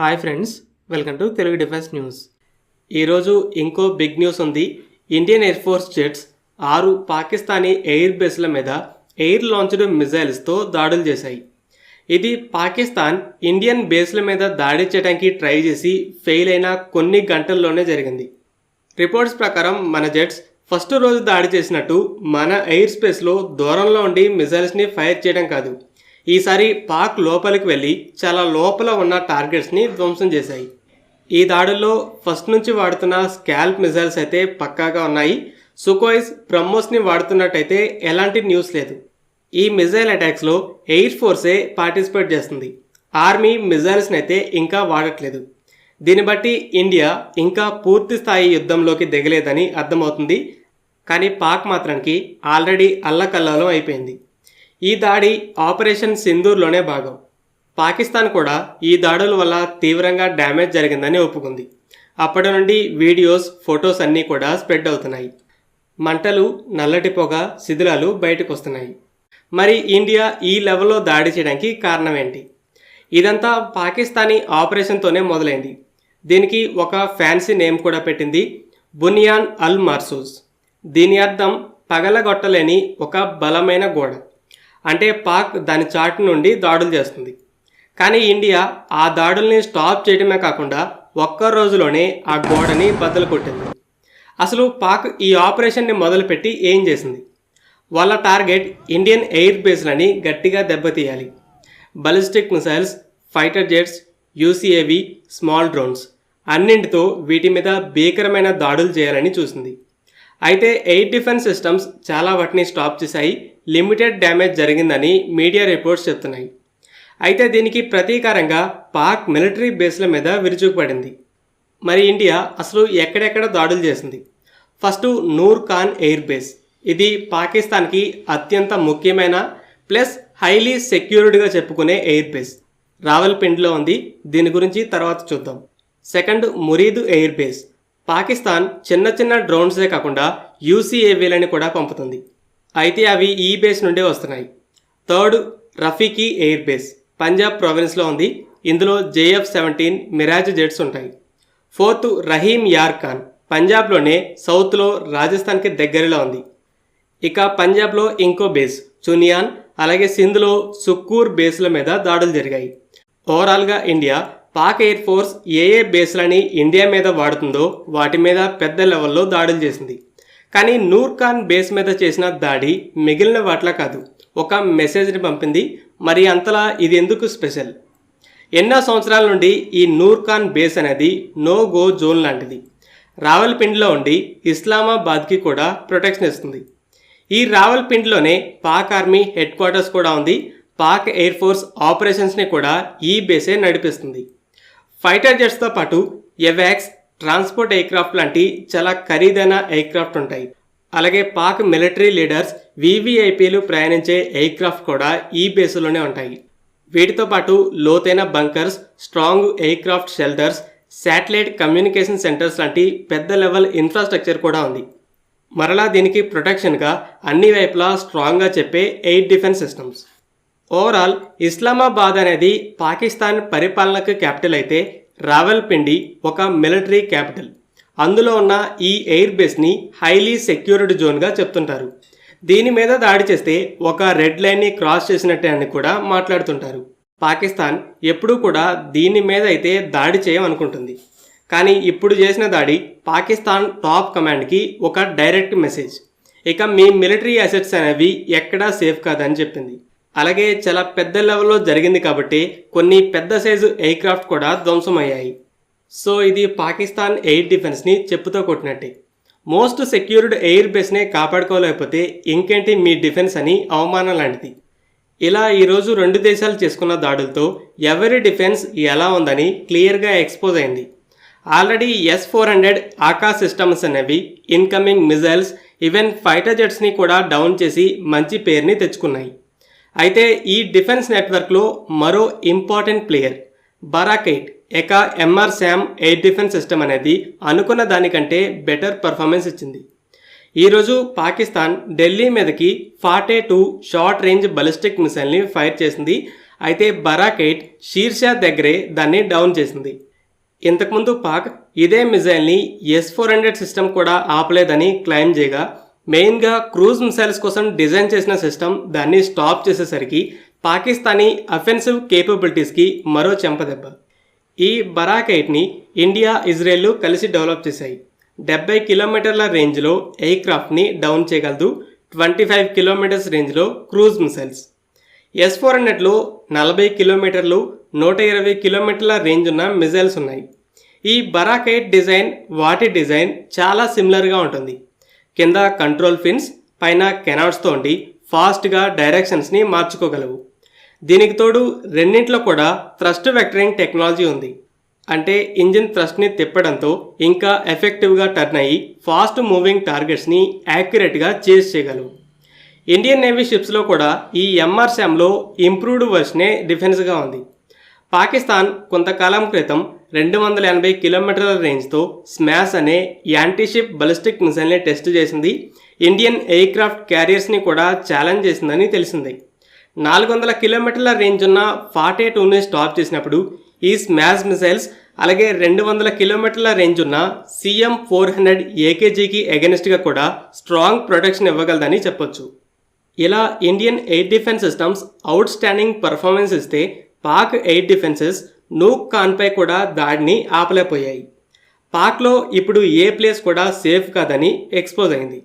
Hi friends, welcome to Telugu defence news. ఈరోజు ఇంకో big news ఉంది. Indian air force jets 6 Pakistani air బేస్ల మీద ఎయిర్ లాంచ్డ్ మిజైల్స్తో దాడులు చేశాయి. ఇది పాకిస్తాన్ ఇండియన్ బేస్ల మీద దాడి చేయడానికి ట్రై చేసి ఫెయిల్ అయిన కొన్ని గంటల్లోనే జరిగింది. రిపోర్ట్స్ ప్రకారం మన జెట్స్ ఫస్ట్ రోజు దాడి చేసినట్టు మన ఎయిర్ స్పేస్లో దూరంలో ఉండి మిజైల్స్ని ఫైర్ చేయడం కాదు, ఈసారి పాక్ లోపలికి వెళ్ళి చాలా లోపల ఉన్న టార్గెట్స్ని ధ్వంసం చేశాయి. ఈ దాడుల్లో ఫస్ట్ నుంచి వాడుతున్న స్కాల్ప్ మిజైల్స్ అయితే పక్కాగా ఉన్నాయి. సుకోయిస్, బ్రహ్మోస్ని వాడుతున్నట్టయితే ఎలాంటి న్యూస్ లేదు. ఈ మిజైల్ అటాక్స్లో ఎయిర్ ఫోర్సే పార్టిసిపేట్ చేస్తుంది. ఆర్మీ మిజైల్స్ని అయితే ఇంకా వాడట్లేదు. దీన్ని బట్టి ఇండియా ఇంకా పూర్తి స్థాయి యుద్ధంలోకి దిగలేదని అర్థమవుతుంది. కానీ పాక్ మాత్రానికి ఆల్రెడీ అల్లకల్లోలం అయిపోయింది. ఈ దాడి ఆపరేషన్ సింధూర్లోనే భాగం. పాకిస్తాన్ కూడా ఈ దాడుల వల్ల తీవ్రంగా డ్యామేజ్ జరిగిందని ఒప్పుకుంది. అప్పటి నుండి వీడియోస్, ఫొటోస్ అన్నీ కూడా స్ప్రెడ్ అవుతున్నాయి. మంటలు, నల్లటి పొగ, శిథిలాలు బయటకు వస్తున్నాయి. మరి ఇండియా ఈ లెవెల్లో దాడి చేయడానికి కారణం ఏంటి? ఇదంతా పాకిస్తానీ ఆపరేషన్తోనే మొదలైంది. దీనికి ఒక ఫ్యాన్సీ నేమ్ కూడా పెట్టింది, బునియాన్ అల్ మర్సూస్. దీని అర్థం పగలగొట్టలేని ఒక బలమైన గోడ. అంటే పాక్ దాని చాటు నుండి దాడులు చేస్తుంది. కానీ ఇండియా ఆ దాడుల్ని స్టాప్ చేయడమే కాకుండా ఒక్క రోజులోనే ఆ గోడని బద్దలు కొట్టింది. అసలు పాక్ ఈ ఆపరేషన్ని మొదలుపెట్టి ఏం చేసింది? వాళ్ళ టార్గెట్ ఇండియన్ ఎయిర్ బేస్లని గట్టిగా దెబ్బతీయాలి. Ballistic missiles, fighter jets, UCAV, small drones అన్నింటితో వీటి మీద భీకరమైన దాడులు చేయాలని చూసింది. అయితే ఎయిర్ డిఫెన్స్ సిస్టమ్స్ చాలా వాటిని స్టాప్ చేశాయి. లిమిటెడ్ డ్యామేజ్ జరిగిందని మీడియా రిపోర్ట్స్ చెప్తున్నాయి. అయితే దీనికి ప్రతీకారంగా పాక్ మిలిటరీ బేస్ల మీద విరుచుకుపడింది. మరి ఇండియా అసలు ఎక్కడెక్కడ దాడులు చేసింది? First Noor Khan air base. ఇది పాకిస్తాన్కి అత్యంత ముఖ్యమైన ప్లస్ హైలీ సెక్యూర్డ్గా చెప్పుకునే ఎయిర్ బేస్. రావల్పిండిలో ఉంది. దీని గురించి తర్వాత చూద్దాం. Second, Murid air base. Pakistan చిన్న చిన్న డ్రోన్సే కాకుండా యూసీఏవీలని కూడా పంపుతుంది. అయితే అవి ఈ బేస్ నుండే వస్తున్నాయి. Third, Rafiqui air base. Punjab ప్రావిన్స్లో ఉంది. ఇందులో JF-17 మిరాజ్ జెట్స్ ఉంటాయి. ఫోర్త్, రహీమ్ యార్ ఖాన్. పంజాబ్లోనే సౌత్లో రాజస్థాన్కి దగ్గరలో ఉంది. ఇక పంజాబ్లో ఇంకో బేస్ చునియాన్, అలాగే సింధ్లో సుక్కూర్ బేస్ల మీద దాడులు జరిగాయి. ఓవరాల్గా ఇండియా పాక్ ఎయిర్ ఫోర్స్ ఏ బేస్లని ఇండియా మీద వాడుతుందో వాటి మీద పెద్ద లెవెల్లో దాడులు చేసింది. కానీ నూర్ ఖాన్ బేస్ మీద చేసిన దాడి మిగిలిన వాట్లా కాదు, ఒక మెసేజ్ని పంపింది. మరి అంతలా ఇది ఎందుకు స్పెషల్? ఎన్నో సంవత్సరాల నుండి ఈ నూర్ ఖాన్ బేస్ అనేది నో గో జోన్ లాంటిది. రావల్పిండిలో ఉండి ఇస్లామాబాద్కి కూడా ప్రొటెక్షన్ ఇస్తుంది. ఈ రావల్పిండిలోనే పాక్ ఆర్మీ హెడ్ క్వార్టర్స్ కూడా ఉంది. పాక్ ఎయిర్ ఫోర్స్ ఆపరేషన్స్ని కూడా ఈ బేసే నడిపిస్తుంది. ఫైటర్ జెట్స్తో పాటు ఎవాక్స్, ట్రాన్స్పోర్ట్ ఎయిర్క్రాఫ్ట్ లాంటి చాలా ఖరీదైన ఎయిర్క్రాఫ్ట్ ఉంటాయి. అలాగే పాక్ మిలిటరీ లీడర్స్, VVIPలు ప్రయాణించే ఎయిర్క్రాఫ్ట్ కూడా ఈ బేసులోనే ఉంటాయి. వీటితో పాటు లోతైన bunkers, strong aircraft shelters, satellite communication centres లాంటి పెద్ద లెవెల్ ఇన్ఫ్రాస్ట్రక్చర్ కూడా ఉంది. మరలా దీనికి ప్రొటెక్షన్గా అన్ని వైపులా స్ట్రాంగ్గా చెప్పే air defence systems. Overall Islamabad అనేది పాకిస్తాన్ పరిపాలనకు క్యాపిటల్ అయితే రావల్పిండి ఒక మిలిటరీ క్యాపిటల్. అందులో ఉన్న ఈ ఎయిర్ బేస్ని హైలీ సెక్యూర్డ్ జోన్గా చెప్తుంటారు. దీని మీద దాడి చేస్తే ఒక రెడ్ లైన్ని క్రాస్ చేసినట్టే అని కూడా మాట్లాడుతుంటారు. పాకిస్తాన్ ఎప్పుడూ కూడా దీని మీద అయితే దాడి చేయమనుకుంటుంది. కానీ ఇప్పుడు చేసిన దాడి పాకిస్తాన్ టాప్ కమాండ్కి ఒక డైరెక్ట్ మెసేజ్. ఇక మీ మిలిటరీ అసెట్స్ అనేవి ఎక్కడా సేఫ్ కాదని చెప్పింది. అలాగే చాలా పెద్ద లెవెల్లో జరిగింది కాబట్టి కొన్ని పెద్ద సైజు ఎయిర్క్రాఫ్ట్ కూడా ధ్వంసమయ్యాయి. సో ఇది పాకిస్తాన్ ఎయిర్ డిఫెన్స్ని చెప్పుతో కొట్టినట్టే. మోస్ట్ సెక్యూర్డ్ ఎయిర్ బేస్నే కాపాడుకోలేకపోతే ఇంకేంటి మీ డిఫెన్స్ అని అవమానం లాంటిది. ఇలా ఈరోజు 2 దేశాలు చేసుకున్న దాడులతో ఎవరి డిఫెన్స్ ఎలా ఉందని క్లియర్గా ఎక్స్పోజ్ అయింది. ఆల్రెడీ S-400 ఆకాశ్ సిస్టమ్స్ అనేవి ఇన్కమింగ్ మిజైల్స్, ఈవెన్ ఫైటర్ జెట్స్ని కూడా డౌన్ చేసి మంచి పేరుని తెచ్చుకున్నాయి. అయితే ఈ డిఫెన్స్ నెట్వర్క్లో మరో important player Barak eight aka MR-SAM air defence system అనేది అనుకున్న దానికంటే బెటర్ పర్ఫార్మెన్స్ ఇచ్చింది. ఈరోజు పాకిస్తాన్ ఢిల్లీ మీదకి 42 షార్ట్ రేంజ్ బలిస్టిక్ మిసైల్ని ఫైర్ చేసింది. అయితే బరాక్ 8 షీర్షా దగ్గరే దాన్ని డౌన్ చేసింది. ఇంతకుముందు పాక్ ఇదే మిజైల్ని S-400 సిస్టమ్ కూడా ఆపలేదని క్లెయిమ్ చేయగా, మెయిన్గా క్రూజ్ మిసైల్స్ కోసం డిజైన్ చేసిన సిస్టమ్ దాన్ని స్టాప్ చేసేసరికి పాకిస్తానీ అఫెన్సివ్ కేపబిలిటీస్కి మరో చెంపదెబ్బ. ఈ బరాక్ 8ని ఇండియా, ఇజ్రాయెల్ కలిసి డెవలప్ చేశాయి. 70 కిలోమీటర్ల రేంజ్లో ఎయిర్ క్రాఫ్ట్ని డౌన్ చేయగలదు. 25 కిలోమీటర్స్ రేంజ్లో క్రూజ్ మిసైల్స్. S-400లో 40 కిలోమీటర్లు, 120 కిలోమీటర్ల రేంజ్ ఉన్న మిజైల్స్ ఉన్నాయి. ఈ బరాక్ 8 వాటి డిజైన్ చాలా సిమిలర్గా ఉంటుంది. కింద కంట్రోల్ పిన్స్, పైన కెనాట్స్తో ఉండి ఫాస్ట్గా డైరెక్షన్స్ని మార్చుకోగలవు. దీనికి తోడు రెండింటిలో కూడా థ్రస్ట్ వెక్టరింగ్ టెక్నాలజీ ఉంది. అంటే ఇంజిన్ థ్రస్ట్ని తిప్పడంతో ఇంకా ఎఫెక్టివ్గా టర్న్ అయ్యి ఫాస్ట్ మూవింగ్ టార్గెట్స్ని యాక్యురేట్గా చేజ్ చేయగలవు. ఇండియన్ నేవీ షిప్స్లో కూడా ఈ MRSAMలో ఇంప్రూవ్డ్ వర్షనే డిఫెన్స్గా ఉంది. పాకిస్తాన్ కొంతకాలం క్రితం 280 కిలోమీటర్ల రేంజ్తో స్మాష్ అనే యాంటీషిప్ బలిస్టిక్ మిసైల్ని టెస్ట్ చేసింది. ఇండియన్ ఎయిర్ క్రాఫ్ట్ క్యారియర్స్ని కూడా ఛాలెంజ్ చేసిందని తెలిసింది. 400 కిలోమీటర్ల రేంజ్ ఉన్న 42ని స్టాప్ చేసినప్పుడు ఈ స్మాష్ మిసైల్స్, అలాగే 200 కిలోమీటర్ల రేంజ్ ఉన్న CM-400 AKGకి ఎగెనిస్ట్గా కూడా స్ట్రాంగ్ ప్రొటెక్షన్ ఇవ్వగలదని చెప్పొచ్చు. ఇలా Indian air defence systems out standing performance ఇస్తే పాక్ ఎయిర్ డిఫెన్సెస్ నూక్ ఖాన్పై కూడా దాడిని ఆపలేకపోయాయి. పాక్లో ఇప్పుడు ఏ ప్లేస్ కూడా సేఫ్ కాదని ఎక్స్పోజ్ అయింది.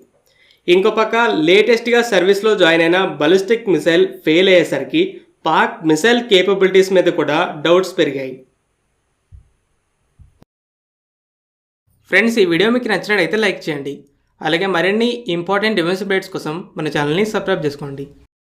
ఇంకో పక్క లేటెస్ట్గా సర్వీస్లో జాయిన్ అయిన బలిస్టిక్ మిసైల్ ఫెయిల్ అయ్యేసరికి పాక్ మిసైల్ కేపబిలిటీస్ మీద కూడా డౌట్స్ పెరిగాయి. ఫ్రెండ్స్, ఈ వీడియో మీకు నచ్చినట్లయితే లైక్ చేయండి. అలాగే మరిన్ని ఇంపార్టెంట్ డిఫెన్స్ అప్డేట్స్ కోసం మన ఛానల్ని సబ్స్క్రైబ్ చేసుకోండి.